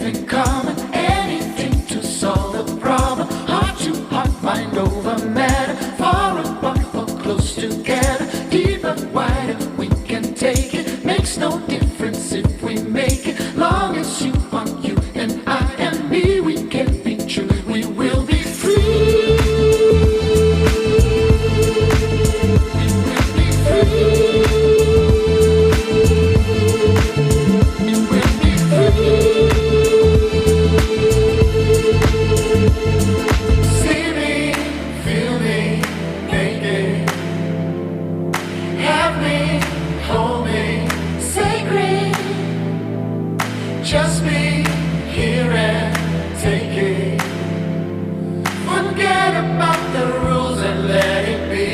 in common, anything to solve the problem. Heart to heart, mind over matter, far apart or close together, deeper, wider, we can take it. Makes no difference if we make it, long as you are you and I am me, we can be true, we will be free. We will be free. We will be free. See me, feel me, naked. Have me, hold me, sacred. Just be here and take it. Forget about the rules and let it be.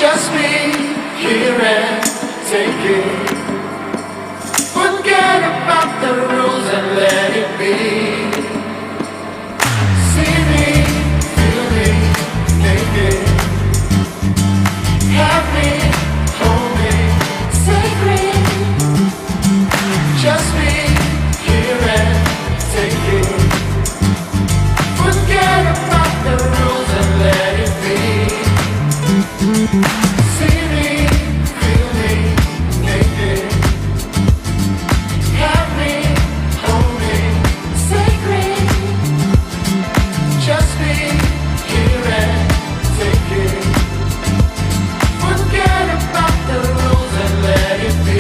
Just be here and take it. Forget about the rules and let it be. See me, feel me, naked. Have me, hold me, sacred. Just be here and take it. Forget about the rules and let it be. See me, feel me, naked. Have me, hold me, sacred. Just be here and take it. Forget about the rules and let it be.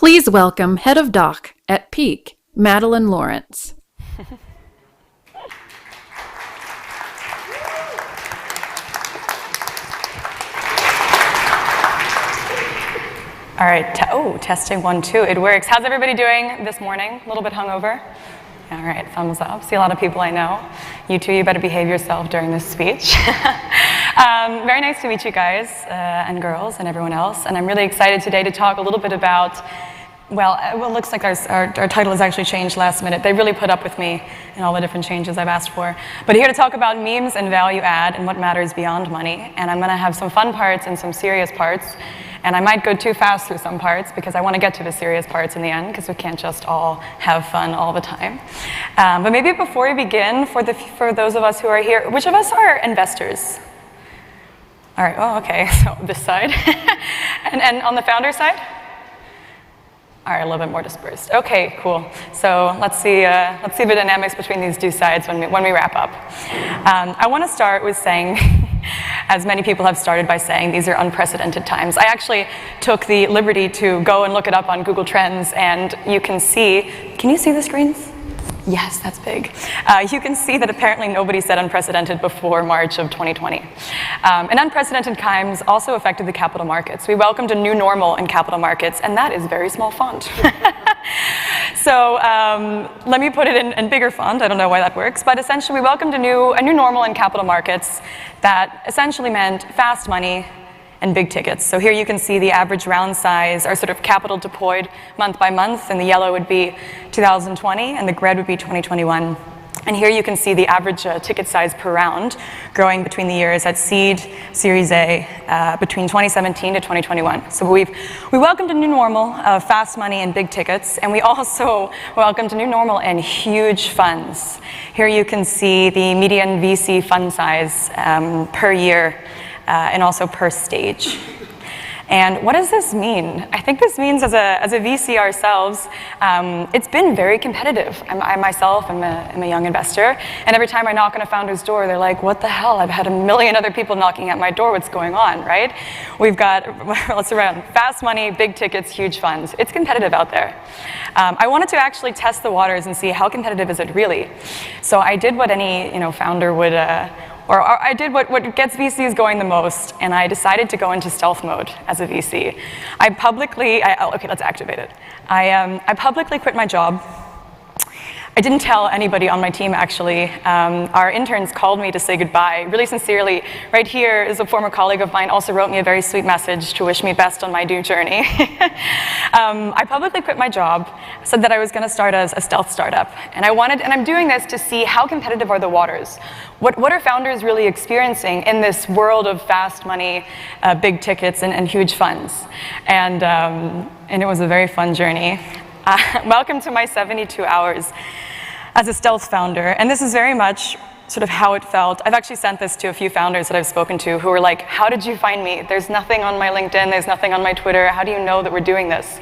Please welcome Head of DACH at Peak, Madeline Lawrence. All right, testing 1, 2, it works. How's everybody doing this morning? A little bit hungover? All right, thumbs up. See a lot of people I know. You too, you better behave yourself during this speech. Very nice to meet you guys and girls and everyone else. And I'm really excited today to talk a little bit about, well, it looks like our title has actually changed last minute. They really put up with me and all the different changes I've asked for. But here to talk about memes and value add and what matters beyond money. And I'm gonna have some fun parts and some serious parts. And I might go too fast through some parts because I want to get to the serious parts in the end because we can't just all have fun all the time. But maybe before we begin, for those of us who are here, which of us are investors? All right, oh, okay, so this side. and on the founder side? All right, a little bit more dispersed. Okay, cool. So let's see the dynamics between these two sides when we wrap up. I want to start with saying, as many people have started by saying, these are unprecedented times. I actually took the liberty to go and look it up on Google Trends, and you can see the screens? Yes, that's big. You can see that apparently nobody said unprecedented before March of 2020. And unprecedented times also affected the capital markets. We welcomed a new normal in capital markets, and that is very small font. So let me put it in bigger font. I don't know why that works, but essentially we welcomed a new normal in capital markets that essentially meant fast money and big tickets. So here you can see the average round size, or sort of capital deployed month by month, and the yellow would be 2020, and the red would be 2021. And here you can see the average ticket size per round growing between the years at seed, Series A, between 2017 to 2021. So we welcomed a new normal of fast money and big tickets, and we also welcomed a new normal and huge funds. Here you can see the median VC fund size per year, and also per stage. And what does this mean? I think this means as a VC ourselves, it's been very competitive. I myself am a young investor, and every time I knock on a founder's door, they're like, what the hell? I've had a million other people knocking at my door, what's going on, right? We've got, let's around fast money, big tickets, huge funds. It's competitive out there. I wanted to actually test the waters and see how competitive is it really. So I did what any founder would, or I did what gets VCs going the most, and I decided to go into stealth mode as a VC. Okay, let's activate it. I publicly quit my job. I didn't tell anybody on my team, actually. Our interns called me to say goodbye, really sincerely. Right here is a former colleague of mine, also wrote me a very sweet message to wish me best on my new journey. I publicly quit my job, said that I was going to start as a stealth startup. And I'm doing this to see how competitive are the waters. What are founders really experiencing in this world of fast money, big tickets, and huge funds? And it was a very fun journey. Welcome to my 72 hours as a stealth founder, and this is very much sort of how it felt. I've actually sent this to a few founders that I've spoken to who were like, how did you find me? There's nothing on my LinkedIn, there's nothing on my Twitter, how do you know that we're doing this?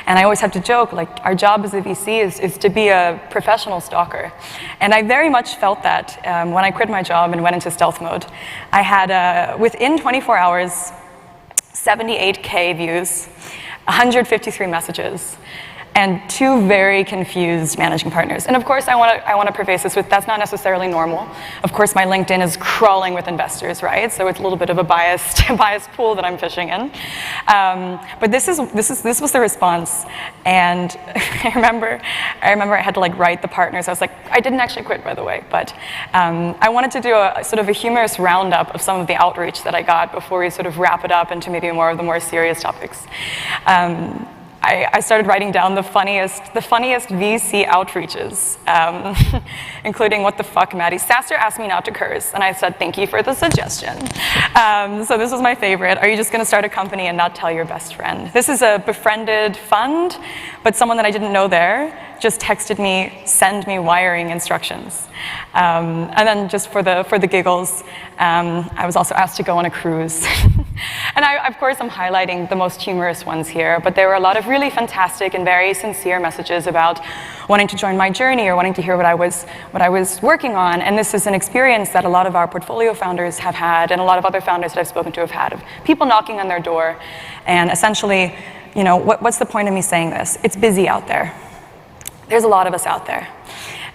And I always have to joke, like, our job as a VC is to be a professional stalker. And I very much felt that when I quit my job and went into stealth mode. I had, within 24 hours, 78K views, 153 messages, and 2 very confused managing partners. And of course, I want to preface this with that's not necessarily normal. Of course, my LinkedIn is crawling with investors, right? So it's a little bit of a biased pool that I'm fishing in. But this was the response, and I remember I had to write the partners. I was like, I didn't actually quit, by the way, but I wanted to do a sort of a humorous roundup of some of the outreach that I got before we sort of wrap it up into maybe more of the more serious topics. I started writing down the funniest VC outreaches, including what the fuck, Maddie. SaaStr asked me not to curse, and I said, thank you for the suggestion. So this was my favorite. Are you just going to start a company and not tell your best friend? This is a befriended fund, but someone that I didn't know there just texted me, send me wiring instructions. And then just for the giggles, I was also asked to go on a cruise. And of course, I'm highlighting the most humorous ones here, but there were a lot of really fantastic and very sincere messages about wanting to join my journey or wanting to hear what I was working on. And this is an experience that a lot of our portfolio founders have had, and a lot of other founders that I've spoken to have had, of people knocking on their door and essentially what's the point of me saying this? It's busy out there. There's a lot of us out there.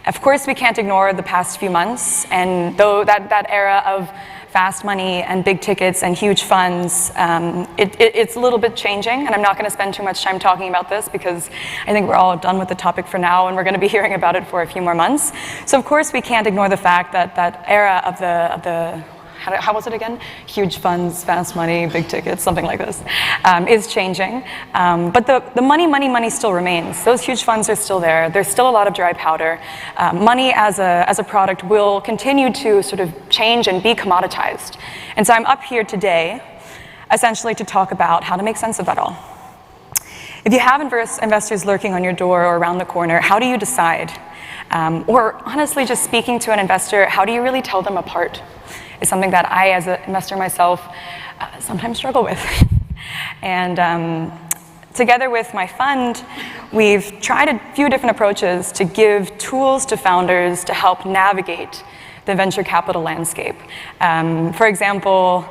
Of course, we can't ignore the past few months, and though that era of fast money and big tickets and huge funds, it's a little bit changing, and I'm not going to spend too much time talking about this because I think we're all done with the topic for now, and we're going to be hearing about it for a few more months. So of course, we can't ignore the fact that that era of the how was it again? Huge funds, fast money, big tickets, something like this, is changing. But the money still remains. Those huge funds are still there. There's still a lot of dry powder. Money as a product will continue to sort of change and be commoditized. And so I'm up here today, essentially to talk about how to make sense of that all. If you have investors lurking on your door or around the corner, how do you decide? Or honestly, just speaking to an investor, how do you really tell them apart? Is something that I, as an investor myself, sometimes struggle with. And together with my fund, we've tried a few different approaches to give tools to founders to help navigate the venture capital landscape. For example,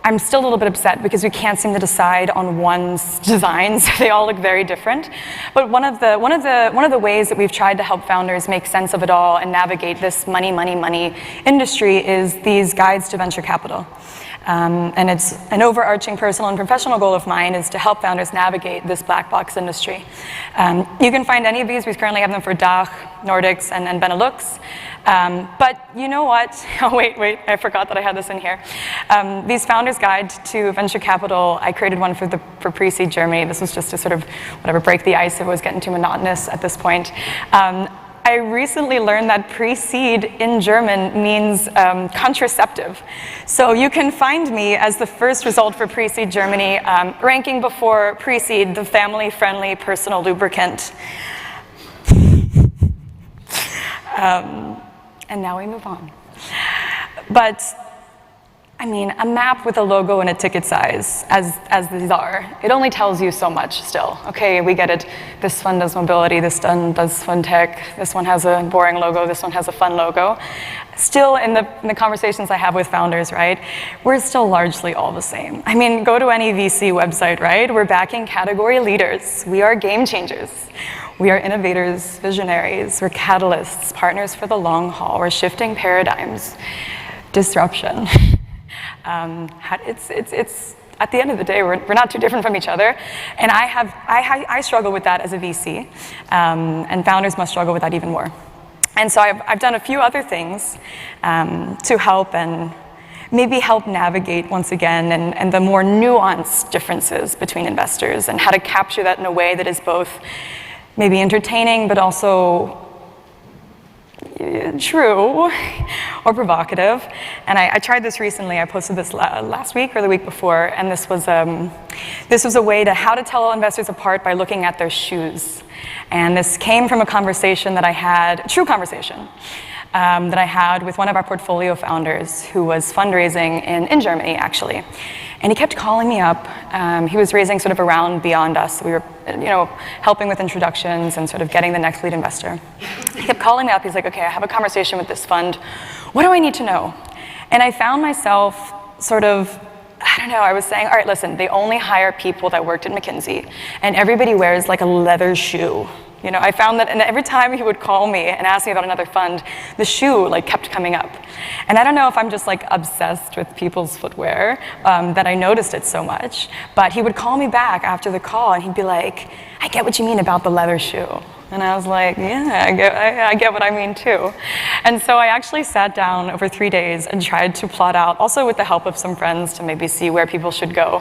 I'm still a little bit upset because we can't seem to decide on one's designs. They all look very different. But one of the ways that we've tried to help founders make sense of it all and navigate this money industry is these guides to venture capital. And it's an overarching personal and professional goal of mine is to help founders navigate this black box industry. You can find any of these. We currently have them for DACH, Nordics, and Benelux. But you know what? Oh, wait, I forgot that I had this in here. These Founders Guide to Venture Capital, I created one for Pre-Seed Germany. This was just to sort of, break the ice if it was getting too monotonous at this point. I recently learned that pre-seed in German means contraceptive. So you can find me as the first result for pre-seed Germany, ranking before pre-seed, the family-friendly personal lubricant. And now we move on. But I mean, a map with a logo and a ticket size, as these are, it only tells you so much still. Okay, we get it. This fund does mobility, this one does fun tech, this one has a boring logo, this one has a fun logo. Still, in the conversations I have with founders, right, we're still largely all the same. I mean, go to any VC website, right? We're backing category leaders. We are game changers. We are innovators, visionaries. We're catalysts, partners for the long haul. We're shifting paradigms, disruption. It's at the end of the day, we're not too different from each other, and I struggle with that as a VC, and founders must struggle with that even more. And so I've done a few other things to help and maybe help navigate once again and the more nuanced differences between investors and how to capture that in a way that is both maybe entertaining but also true or provocative. And I tried this recently. I posted this last week or the week before, and this was a way to how to tell investors apart by looking at their shoes. And this came from a conversation that I had, a true conversation, that I had with one of our portfolio founders who was fundraising in Germany, actually. And he kept calling me up. He was raising sort of around beyond us. We were, helping with introductions and sort of getting the next lead investor. He kept calling me up. He's like, okay, I have a conversation with this fund. What do I need to know? And I found myself sort of, I was saying, all right, listen, they only hire people that worked at McKinsey, and everybody wears like a leather shoe. I found that, and every time he would call me and ask me about another fund, the shoe kept coming up. And I don't know if I'm just obsessed with people's footwear, that I noticed it so much, but he would call me back after the call and he'd be like, I get what you mean about the leather shoe. And I was like, yeah, I get what I mean too. And so I actually sat down over 3 days and tried to plot out, also with the help of some friends to maybe see where people should go,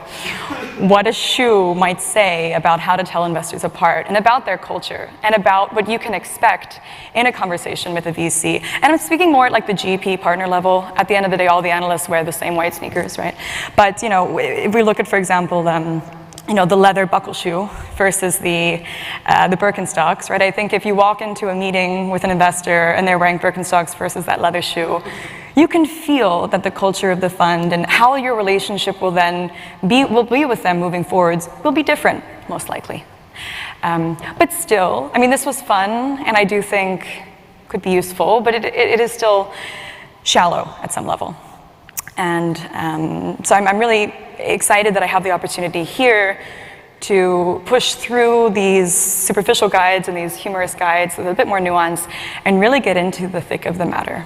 what a shoe might say about how to tell investors apart and about their culture and about what you can expect in a conversation with a VC. And I'm speaking more at the GP partner level. At the end of the day, all the analysts wear the same white sneakers, right? But if we look at, for example, the leather buckle shoe versus the Birkenstocks, right? I think if you walk into a meeting with an investor and they're wearing Birkenstocks versus that leather shoe, you can feel that the culture of the fund and how your relationship will be with them moving forwards will be different, most likely. But still, this was fun, and I do think could be useful, but it is still shallow at some level. And so I'm really excited that I have the opportunity here to push through these superficial guides and these humorous guides with a bit more nuance and really get into the thick of the matter.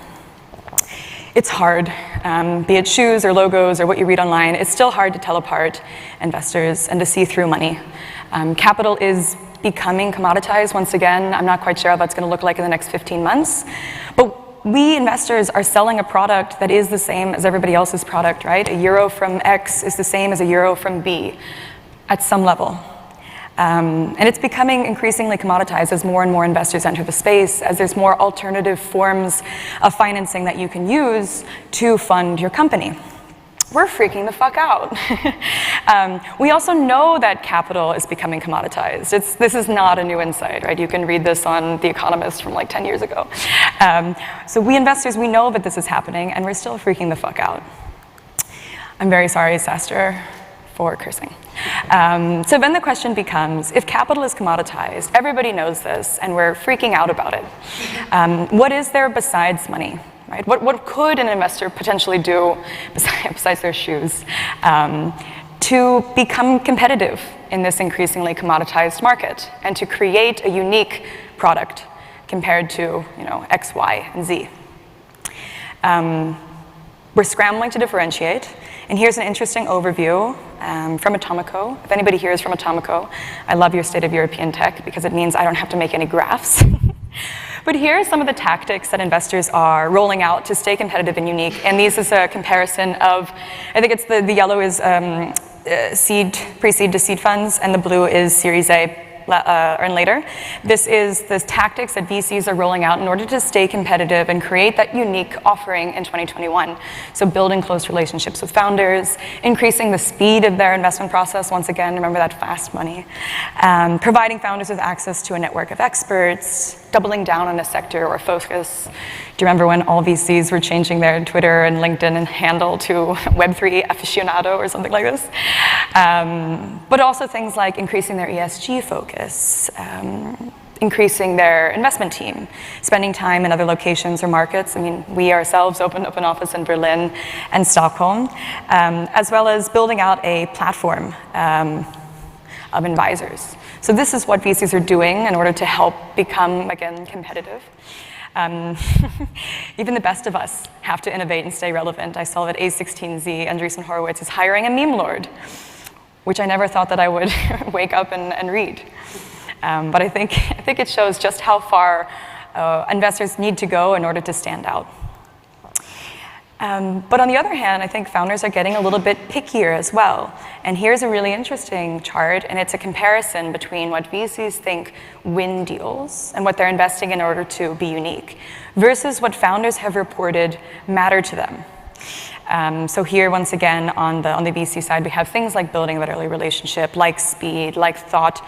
It's hard, be it shoes or logos or what you read online, it's still hard to tell apart investors and to see through money. Capital is becoming commoditized once again. I'm not quite sure how that's going to look like in the next 15 months. But we investors are selling a product that is the same as everybody else's product, right? A euro from X is the same as a euro from B at some level. And it's becoming increasingly commoditized as more and more investors enter the space, as there's more alternative forms of financing that you can use to fund your company. We're freaking the fuck out. We also know that capital is becoming commoditized. This is not a new insight, right? You can read this on The Economist from like 10 years ago. So we investors, we know that this is happening, and we're still freaking the fuck out. I'm very sorry, SaaStr, for cursing. So then the question becomes, if capital is commoditized, everybody knows this, and we're freaking out about it. What is there besides money? Right? What could an investor potentially do besides their shoes to become competitive in this increasingly commoditized market and to create a unique product compared to X, Y, and Z? We're scrambling to differentiate, and here's an interesting overview from Atomico. If anybody here is from Atomico, I love your State of European Tech because it means I don't have to make any graphs. But here are some of the tactics that investors are rolling out to stay competitive and unique. And this is a comparison of, I think it's the yellow is pre-seed to seed funds, and the blue is Series A and later. This is the tactics that VCs are rolling out in order to stay competitive and create that unique offering in 2021. So building close relationships with founders, increasing the speed of their investment process, once again, remember that fast money, providing founders with access to a network of experts, doubling down on a sector or focus. Do you remember when all VCs were changing their Twitter and LinkedIn and handle to Web3 aficionado or something like this? But also things like increasing their ESG focus, increasing their investment team, spending time in other locations or markets. I mean, we ourselves opened up an office in Berlin and Stockholm, as well as building out a platform of advisors. So this is what VCs are doing in order to help become, again, competitive. Even the best of us have to innovate and stay relevant. I saw that A16Z, Andreessen Horowitz, is hiring a meme lord, which I never thought that I would wake up and read. But I think it shows just how far investors need to go in order to stand out. But on the other hand, I think founders are getting a little bit pickier as well. And here's a really interesting chart, and it's a comparison between what VCs think win deals and what they're investing in order to be unique, versus what founders have reported matter to them. So here, once again, on the VC side, we have things like building that early relationship, like speed, like thought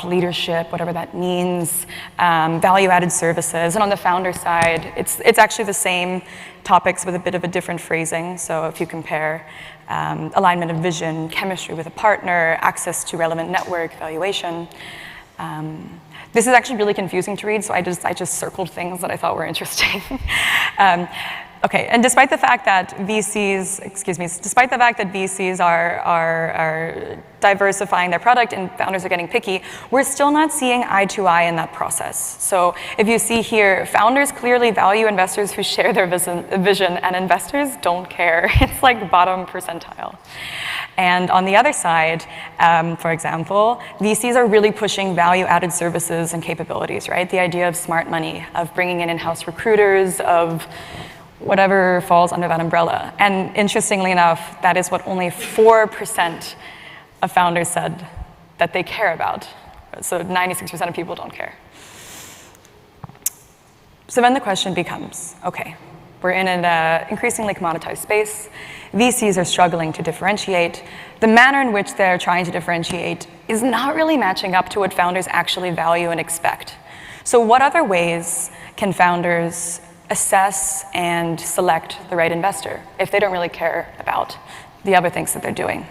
leadership, whatever that means, value-added services. And on the founder side, it's actually the same topics with a bit of a different phrasing. So if you compare alignment of vision, chemistry with a partner, access to relevant network, valuation. This is actually really confusing to read, so I just circled things that I thought were interesting. Okay, and despite the fact that VCs are diversifying their product and founders are getting picky, we're still not seeing eye to eye in that process. So if you see here, founders clearly value investors who share their vision, and investors don't care. It's like bottom percentile. And on the other side, for example, VCs are really pushing value-added services and capabilities, right? The idea of smart money, of bringing in in-house recruiters, of whatever falls under that umbrella. And interestingly enough, that is what only 4% of founders said that they care about. So 96% of people don't care. So then the question becomes, okay, we're in an increasingly commoditized space. VCs are struggling to differentiate. The manner in which they're trying to differentiate is not really matching up to what founders actually value and expect. So what other ways can founders assess and select the right investor if they don't really care about the other things that they're doing?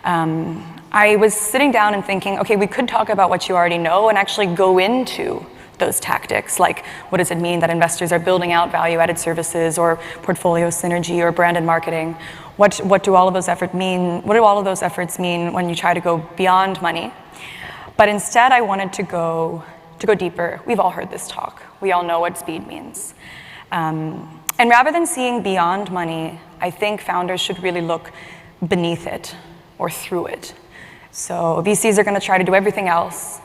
I was sitting down and thinking, okay, we could talk about what you already know and actually go into those tactics, like what does it mean that investors are building out value-added services or portfolio synergy or branded marketing? What do all of those efforts mean? What do all of those efforts mean when you try to go beyond money? But instead, I wanted to go deeper. We've all heard this talk. We all know what speed means. And rather than seeing beyond money, I think founders should really look beneath it or through it. So VCs are going to try to do everything else.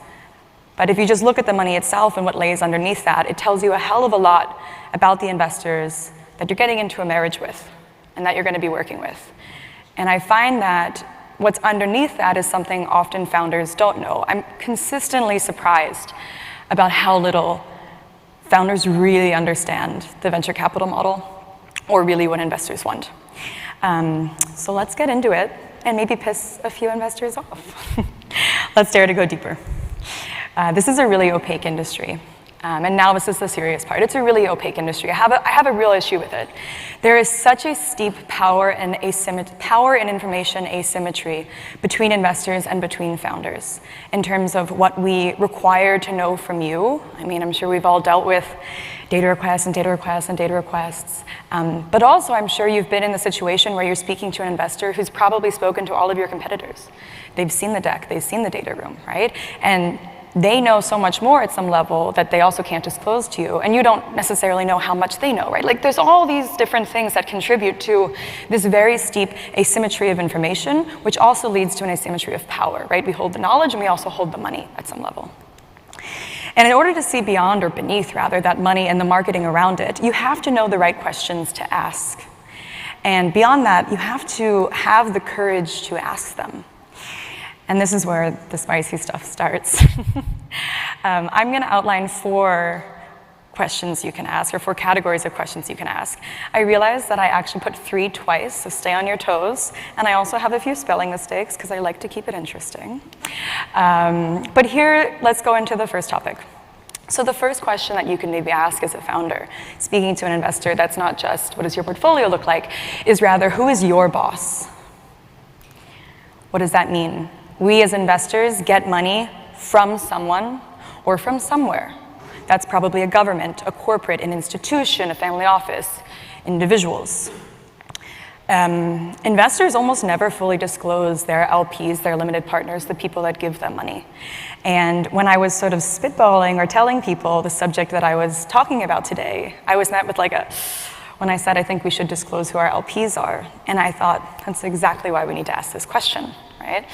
But if you just look at the money itself and what lays underneath that, it tells you a hell of a lot about the investors that you're getting into a marriage with and that you're going to be working with. And I find that what's underneath that is something often founders don't know. I'm consistently surprised about how little founders really understand the venture capital model or really what investors want. So let's get into it and maybe piss a few investors off. Let's dare to go deeper. This is a really opaque industry. And now this is the serious part. It's a really opaque industry. I have a real issue with it. There is such a steep power and information asymmetry between investors and between founders in terms of what we require to know from you. I mean, I'm sure we've all dealt with data requests and data requests and data requests. But also, I'm sure you've been in the situation where you're speaking to an investor who's probably spoken to all of your competitors. They've seen the deck, they've seen the data room, right? And they know so much more at some level that they also can't disclose to you, and you don't necessarily know how much they know, right? Like there's all these different things that contribute to this very steep asymmetry of information, which also leads to an asymmetry of power, right? We hold the knowledge and we also hold the money at some level. And in order to see beyond, or beneath rather, that money and the marketing around it, you have to know the right questions to ask. And beyond that, you have to have the courage to ask them. And this is where the spicy stuff starts. I'm going to outline 4 questions you can ask, or 4 categories of questions you can ask. I realize that I actually put 3 twice, so stay on your toes. And I also have a few spelling mistakes because I like to keep it interesting. But here, let's go into the first topic. So the first question that you can maybe ask as a founder, speaking to an investor, that's not just what does your portfolio look like, is rather who is your boss? What does that mean? We as investors get money from someone or from somewhere. That's probably a government, a corporate, an institution, a family office, individuals. Investors almost never fully disclose their LPs, their limited partners, the people that give them money. And when I was sort of spitballing or telling people the subject that I was talking about today, I was met with when I said I think we should disclose who our LPs are. And I thought, that's exactly why we need to ask this question, right?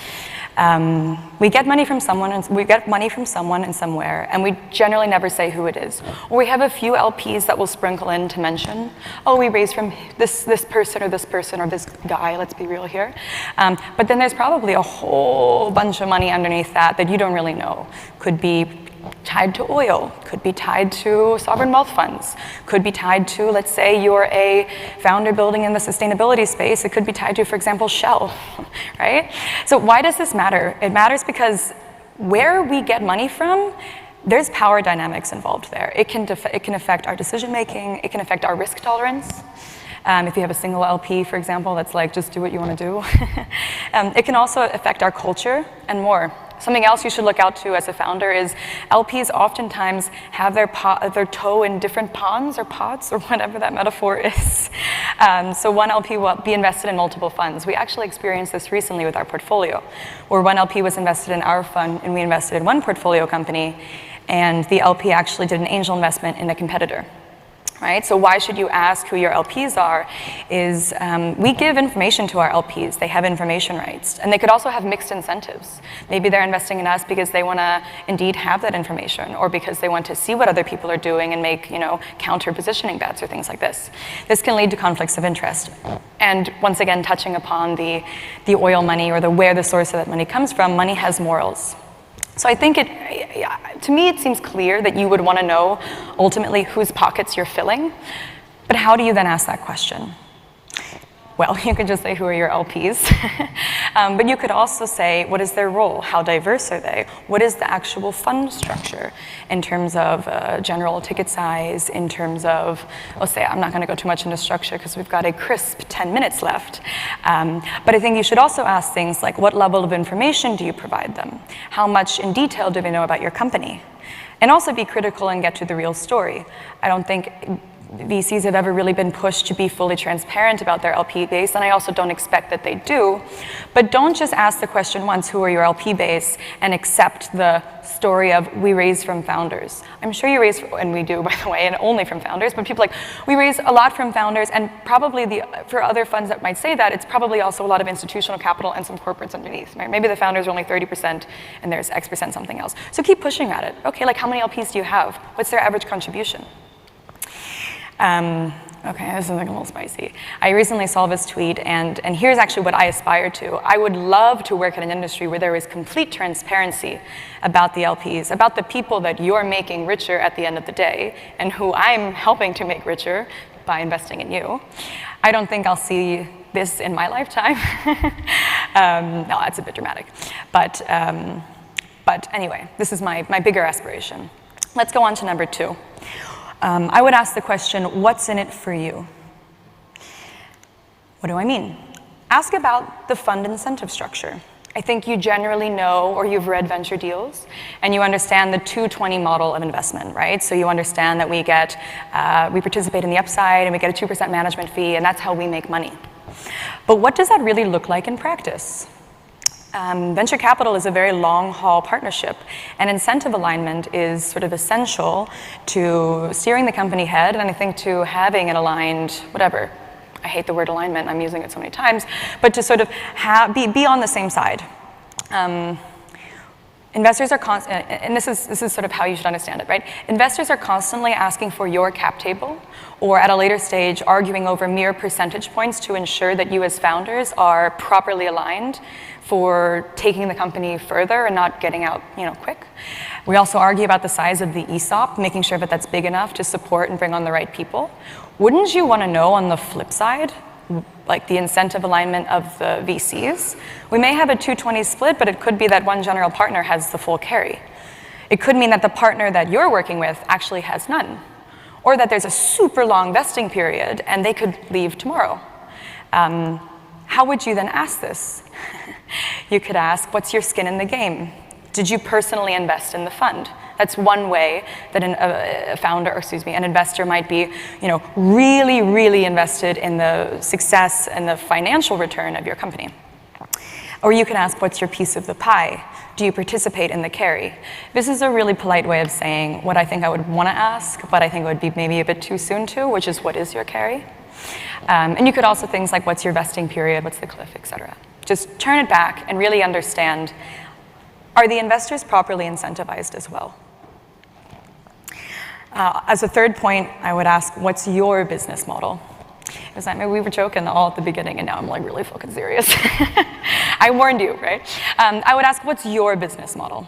We get money from someone, and somewhere, and we generally never say who it is. Or we have a few LPs that will sprinkle in to mention, oh, we raised from this person or this guy, let's be real here. But then there's probably a whole bunch of money underneath that you don't really know. Could be tied to oil, could be tied to sovereign wealth funds, could be tied to, let's say you're a founder building in the sustainability space, it could be tied to, for example, Shell, right? So why does this matter? It matters because where we get money from, there's power dynamics involved there. It can affect our decision making, it can affect our risk tolerance. If you have a single LP, for example, that's like, just do what you want to do. It can also affect our culture and more. Something else you should look out to as a founder is LPs oftentimes have their toe in different ponds or pots or whatever that metaphor is. So one LP will be invested in multiple funds. We actually experienced this recently with our portfolio, where one LP was invested in our fund and we invested in one portfolio company, and the LP actually did an angel investment in a competitor. Right? So why should you ask who your LPs are is we give information to our LPs. They have information rights. And they could also have mixed incentives. Maybe they're investing in us because they want to indeed have that information, or because they want to see what other people are doing and make, counter positioning bets or things like this. This can lead to conflicts of interest. And once again, touching upon the oil money or where the source of that money comes from, money has morals. So I think to me, it seems clear that you would want to know ultimately whose pockets you're filling. But how do you then ask that question? Well, you could just say, who are your LPs? But you could also say, what is their role? How diverse are they? What is the actual fund structure in terms of general ticket size, in terms of, let's say, I'm not going to go too much into structure because we've got a crisp 10 minutes left. But I think you should also ask things like, what level of information do you provide them? How much in detail do they know about your company? And also be critical and get to the real story. I don't think VCs have ever really been pushed to be fully transparent about their LP base, and I also don't expect that they do. But don't just ask the question once, who are your LP base, and accept the story of, we raise from founders. I'm sure you raise, and we do, by the way, and only from founders, but people we raise a lot from founders, and probably for other funds that might say that, it's probably also a lot of institutional capital and some corporates underneath, right? Maybe the founders are only 30% and there's X% something else. So keep pushing at it. Okay, how many LPs do you have? What's their average contribution? Okay, this is a little spicy. I recently saw this tweet, and here's actually what I aspire to. I would love to work in an industry where there is complete transparency about the LPs, about the people that you're making richer at the end of the day, and who I'm helping to make richer by investing in you. I don't think I'll see this in my lifetime. No, that's a bit dramatic. But anyway, this is my bigger aspiration. Let's go on to number 2. I would ask the question, what's in it for you? What do I mean? Ask about the fund incentive structure. I think you generally know, or you've read venture deals, and you understand the 2-20 model of investment, right? So you understand that we participate in the upside, and we get a 2% management fee, and that's how we make money. But what does that really look like in practice? Venture capital is a very long-haul partnership, and incentive alignment is sort of essential to steering the company ahead, and I think to having an aligned, whatever, I hate the word alignment, I'm using it so many times, but to sort of be on the same side. Investors are and this is sort of how you should understand it, right? Investors are constantly asking for your cap table, or at a later stage, arguing over mere percentage points to ensure that you as founders are properly aligned for taking the company further and not getting out, quick. We also argue about the size of the ESOP, making sure that that's big enough to support and bring on the right people. Wouldn't you want to know on the flip side, the incentive alignment of the VCs? We may have a 2-20 split, but it could be that one general partner has the full carry. It could mean that the partner that you're working with actually has none, or that there's a super long vesting period and they could leave tomorrow. How would you then ask this? You could ask, what's your skin in the game? Did you personally invest in the fund? That's one way that an investor might be, really, really invested in the success and the financial return of your company. Or you can ask, what's your piece of the pie? Do you participate in the carry? This is a really polite way of saying what I think I would want to ask, but I think it would be maybe a bit too soon to, which is, what is your carry? And you could also things like, what's your vesting period, what's the cliff, etc. Just turn it back and really understand, are the investors properly incentivized as well? As a third point, I would ask, what's your business model? Maybe we were joking all at the beginning, and now I'm really fucking serious. I warned you, right? I would ask, what's your business model?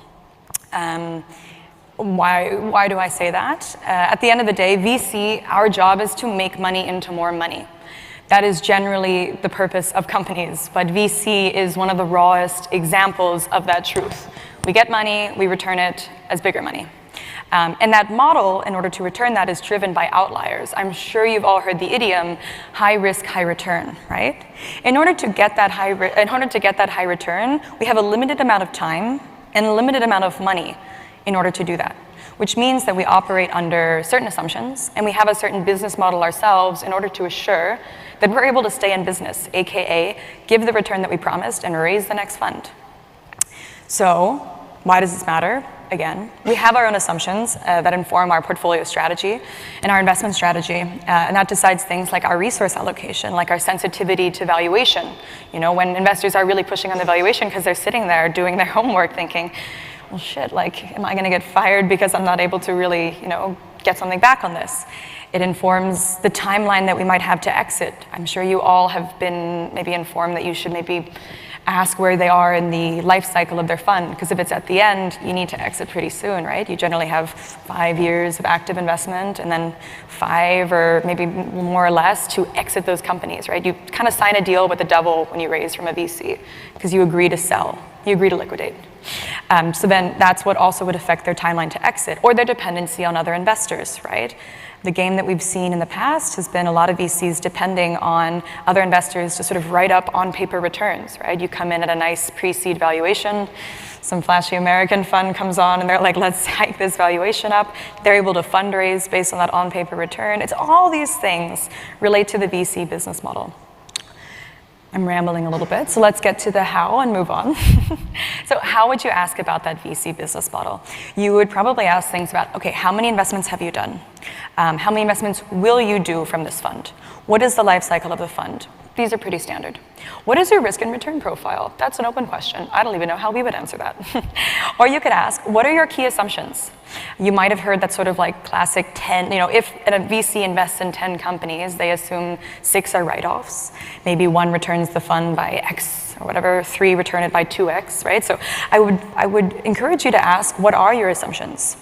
Why do I say that? At the end of the day, VC, our job is to make money into more money. That is generally the purpose of companies, but VC is one of the rawest examples of that truth. We get money, we return it as bigger money. And that model, in order to return that, is driven by outliers. I'm sure you've all heard the idiom, high risk, high return, right? In order to get that high return, we have a limited amount of time and a limited amount of money in order to do that, which means that we operate under certain assumptions, and we have a certain business model ourselves in order to assure that we're able to stay in business, aka give the return that we promised and raise the next fund. So why does this matter? Again, we have our own assumptions that inform our portfolio strategy and our investment strategy, and that decides things like our resource allocation, like our sensitivity to valuation. When investors are really pushing on the valuation because they're sitting there doing their homework thinking, well, shit, am I going to get fired because I'm not able to really, get something back on this? It informs the timeline that we might have to exit. I'm sure you all have been maybe informed that you should maybe ask where they are in the life cycle of their fund, because if it's at the end, you need to exit pretty soon, right? You generally have 5 years of active investment and then 5 or maybe more or less to exit those companies, right? You kind of sign a deal with the devil when you raise from a VC because you agree to sell, you agree to liquidate. So then that's what also would affect their timeline to exit or their dependency on other investors, right? The game that we've seen in the past has been a lot of VCs depending on other investors to sort of write up on paper returns, right? You come in at a nice pre-seed valuation, some flashy American fund comes on and they're like, let's hike this valuation up. They're able to fundraise based on that on-paper return. It's all these things relate to the VC business model. I'm rambling a little bit, so let's get to the how and move on. So how would you ask about that VC business model? You would probably ask things about, okay, how many investments have you done? How many investments will you do from this fund? What is the life cycle of the fund? These are pretty standard. What is your risk and return profile? That's an open question. I don't even know how we would answer that. Or you could ask, what are your key assumptions? You might have heard that sort of like classic 10, if a VC invests in 10 companies, they assume 6 are write-offs. Maybe 1 returns the fund by X or whatever, 3 return it by 2X, right? So I would encourage you to ask, what are your assumptions?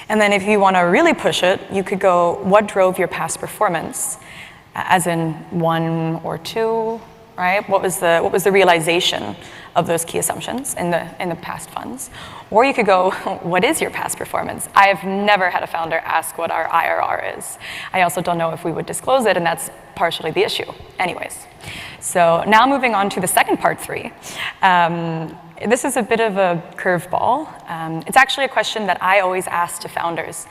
And then if you want to really push it, you could go, what drove your past performance? As in 1 or 2, right? What was the realization of those key assumptions in the past funds? Or you could go, what is your past performance? I have never had a founder ask what our IRR is. I also don't know if we would disclose it, and that's partially the issue. Anyways, so now moving on to the second part 3. This is a bit of a curveball. It's actually a question that I always ask to founders.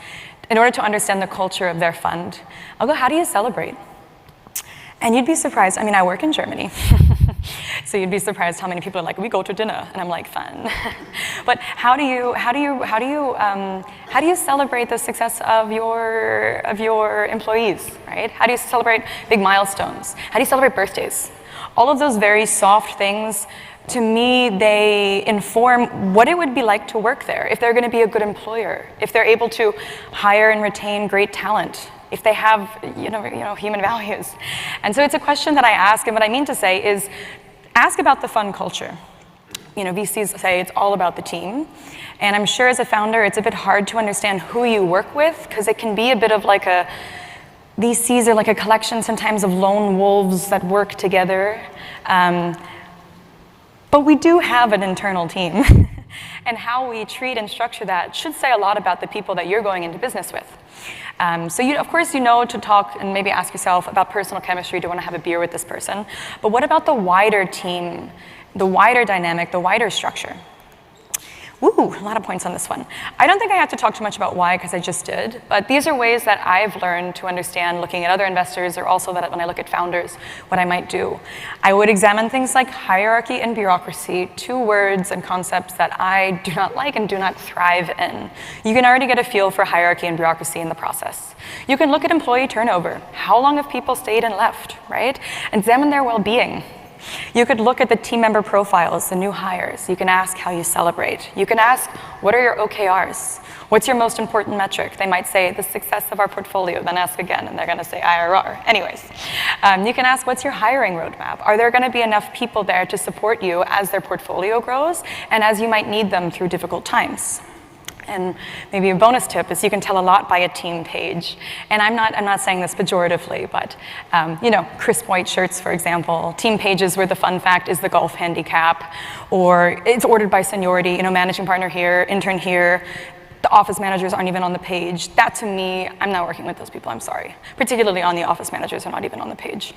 In order to understand the culture of their fund, I'll go, how do you celebrate? And you'd be surprised, I work in Germany. So you'd be surprised how many people are like, we go to dinner, and I'm like, fun. But how do you celebrate the success of your employees, right? How do you celebrate big milestones? How do you celebrate birthdays? All of those very soft things, to me, they inform what it would be like to work there, if they're going to be a good employer, if they're able to hire and retain great talent, if they have human values. And so it's a question that I ask, and what I mean to say is, ask about the fund culture. VCs say it's all about the team, and I'm sure as a founder, it's a bit hard to understand who you work with, because it can be a bit of like VCs are like a collection sometimes of lone wolves that work together. But we do have an internal team, and how we treat and structure that should say a lot about the people that you're going into business with. So of course to talk and maybe ask yourself about personal chemistry. Do you want to have a beer with this person? But what about the wider team, the wider dynamic, the wider structure? Ooh, a lot of points on this one. I don't think I have to talk too much about why, because I just did, but these are ways that I've learned to understand looking at other investors, or also that when I look at founders, what I might do. I would examine things like hierarchy and bureaucracy, 2 words and concepts that I do not like and do not thrive in. You can already get a feel for hierarchy and bureaucracy in the process. You can look at employee turnover. How long have people stayed and left, right? Examine their well-being. You could look at the team member profiles, the new hires. You can ask how you celebrate. You can ask, what are your OKRs? What's your most important metric? They might say, the success of our portfolio, then ask again, and they're going to say IRR. Anyways, you can ask, what's your hiring roadmap? Are there going to be enough people there to support you as their portfolio grows, and as you might need them through difficult times? And maybe a bonus tip is you can tell a lot by a team page. And I'm not saying this pejoratively, but crisp white shirts, for example, team pages where the fun fact is the golf handicap, or it's ordered by seniority, managing partner here, intern here, the office managers aren't even on the page. That to me, I'm not working with those people, I'm sorry. Particularly on the office managers are not even on the page.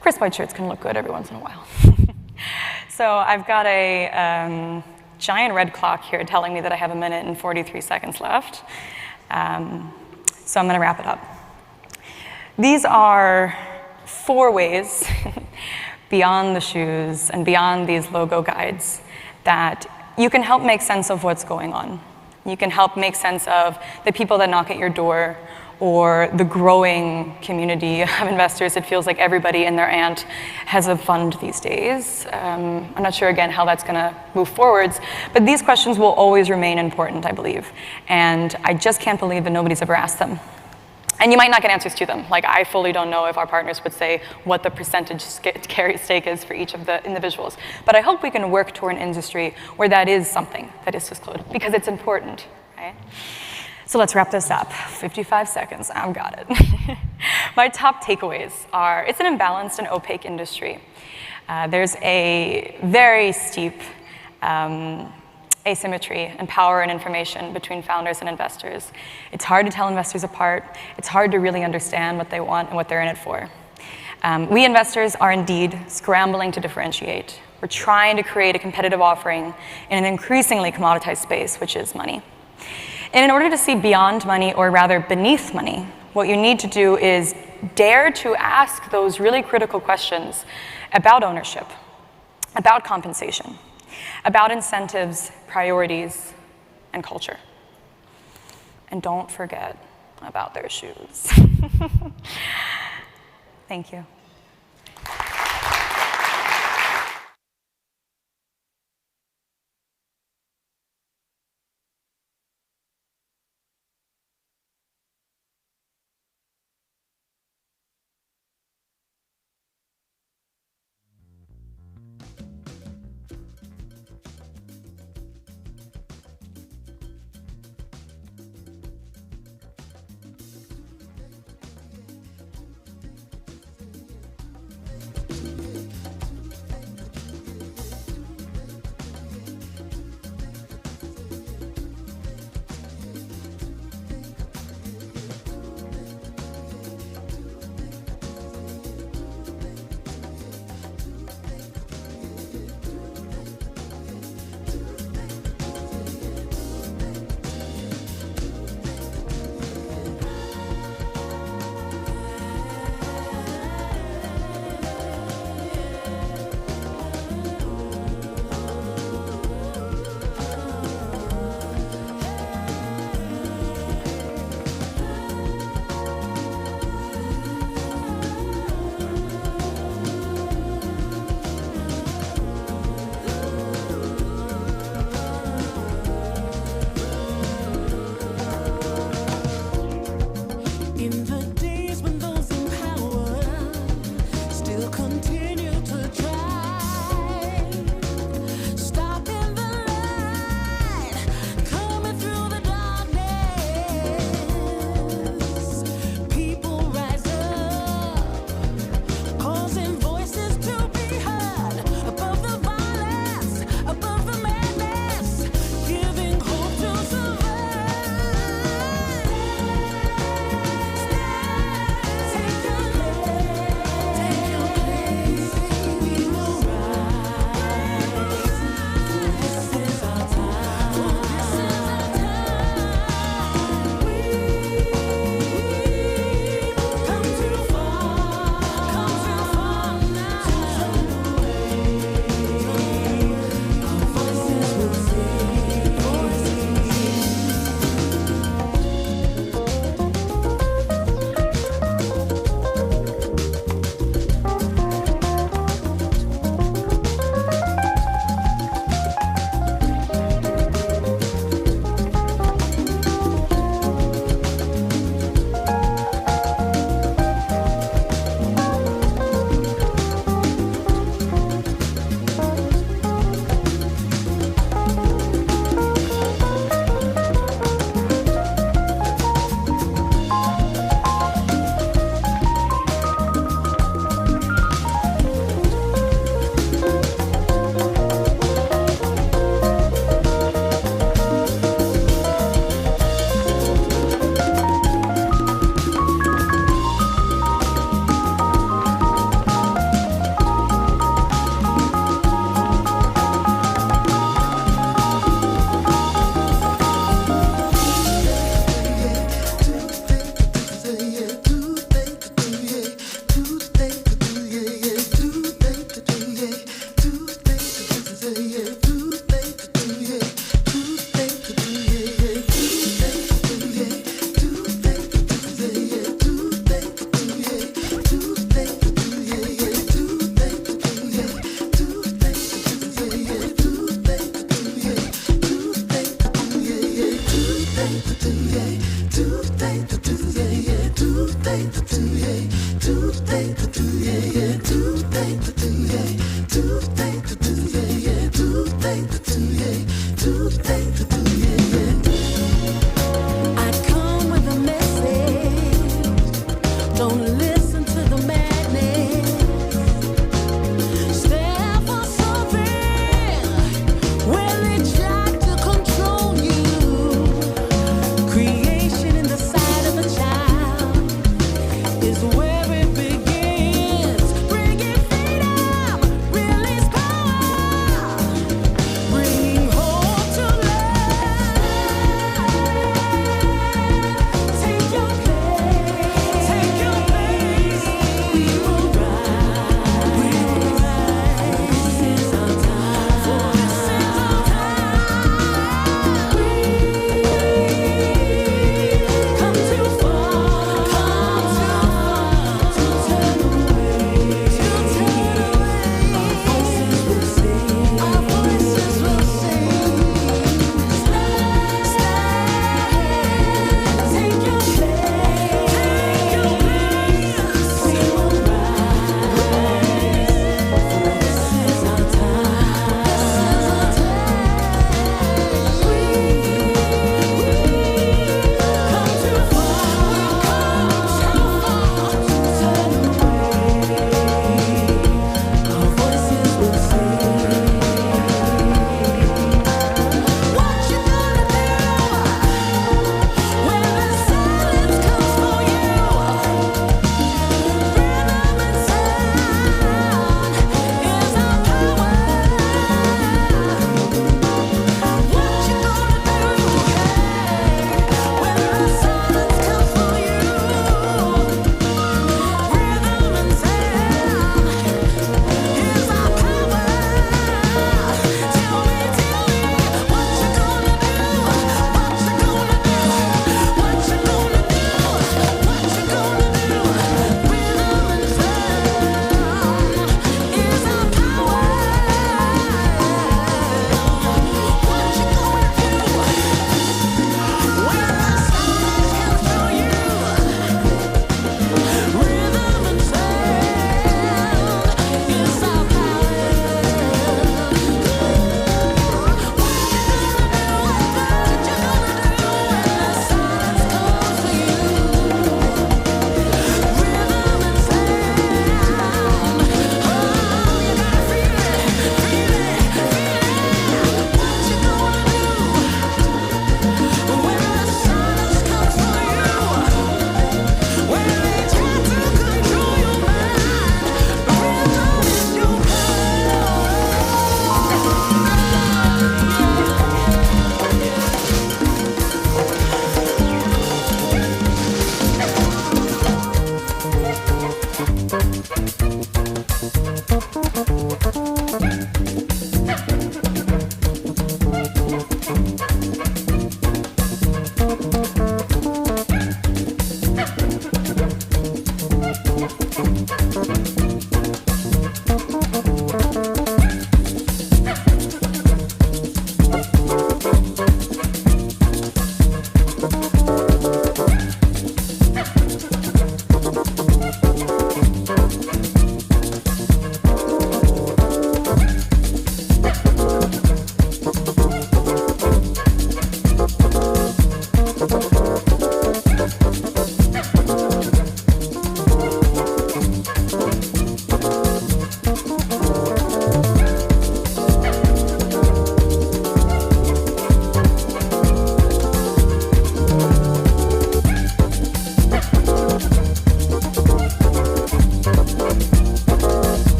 Crisp white shirts can look good every once in a while. So I've got a giant red clock here telling me that I have 1 minute and 43 seconds left. So I'm going to wrap it up. These are 4 ways beyond the shoes and beyond these logo guides that you can help make sense of what's going on. You can help make sense of the people that knock at your door, or the growing community of investors. It feels like everybody and their aunt has a fund these days. I'm not sure, again, how that's going to move forwards, but these questions will always remain important, I believe. And I just can't believe that nobody's ever asked them. And you might not get answers to them. Like, I fully don't know if our partners would say what the percentage carry stake is for each of the individuals. But I hope we can work toward an industry where that is something that is disclosed, because it's important, right? So let's wrap this up. 55 seconds, I've got it. My top takeaways are, it's an imbalanced and opaque industry. There's a very steep asymmetry and power and information between founders and investors. It's hard to tell investors apart. It's hard to really understand what they want and what they're in it for. We investors are indeed scrambling to differentiate. We're trying to create a competitive offering in an increasingly commoditized space, which is money. And in order to see beyond money, or rather beneath money, what you need to do is dare to ask those really critical questions about ownership, about compensation, about incentives, priorities, and culture. And don't forget about their shoes. Thank you.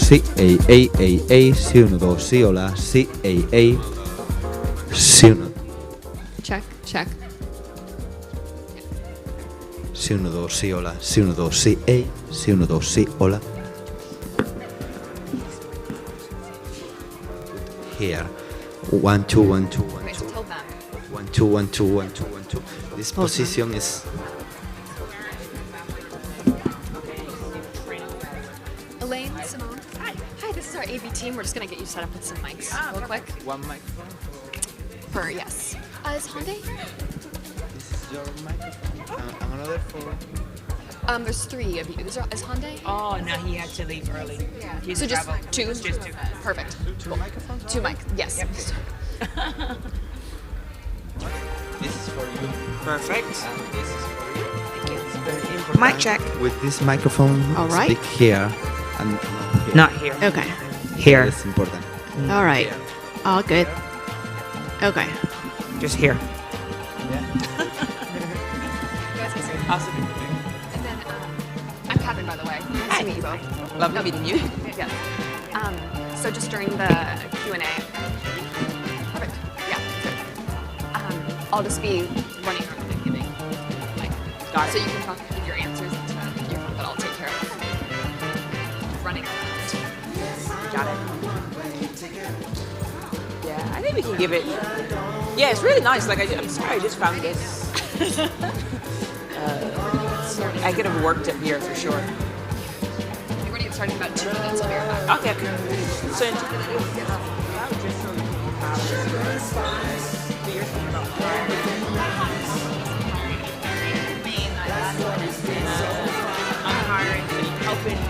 sí, ey, ey, ey, ey, sí, 1, 2, sí, hola, sí, ey, ey, sí, 1, Check, check. sí, 1, 2, sí, hola, sí, 1, 2, sí, ey, sí, 1, 2, sí, hola. Here, 1, 2, 1, 2, 1, 2. 1, 2, 1, 2, 1, 2, 1, 2. This position is. Elaine, Simone. Hi. Hi, this is our AV team. We're just gonna get you set up with some mics real quick. One microphone. For yes. Is Hyundai here? This is your microphone. And another for. There's 3 of you. Is Hyundai? Oh, no, he had to leave early. He's So just travel. 2? Just 2. Perfect. 2 microphones? 2 mics. Yes. Yep. This is for you. Perfect. And this is for you. It's very important. Mic check. With this microphone, All right. speak here and Not here. Okay. Here. It's important. All right. Here. All good. Okay. Just here. Awesome. And then I'm Catherine, by the way. Nice to meet you both. Lovely meeting you. Yes. So just during the Q&A. Perfect. Yeah. So, I'll just be running around and giving, like, Got it. so you can talk with your answers into your phone, but I'll take care of running around. Got it. Yeah, I think we can give it. Yeah, it's really nice. Like, I'm sorry, I just found this. I could have worked it here for sure. We're going to get started in about 2 minutes. I'll be right back. Okay. So in 2 minutes, just so you have so you're thinking about I'm hiring, so you're helping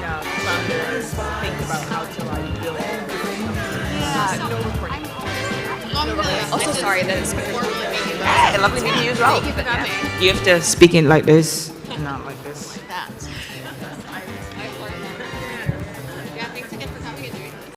founders think about how to like build. No recording. Also, sorry that it's before really meeting you. Hey, lovely meeting you as well. Thank you for coming. You have to speak in like this, not like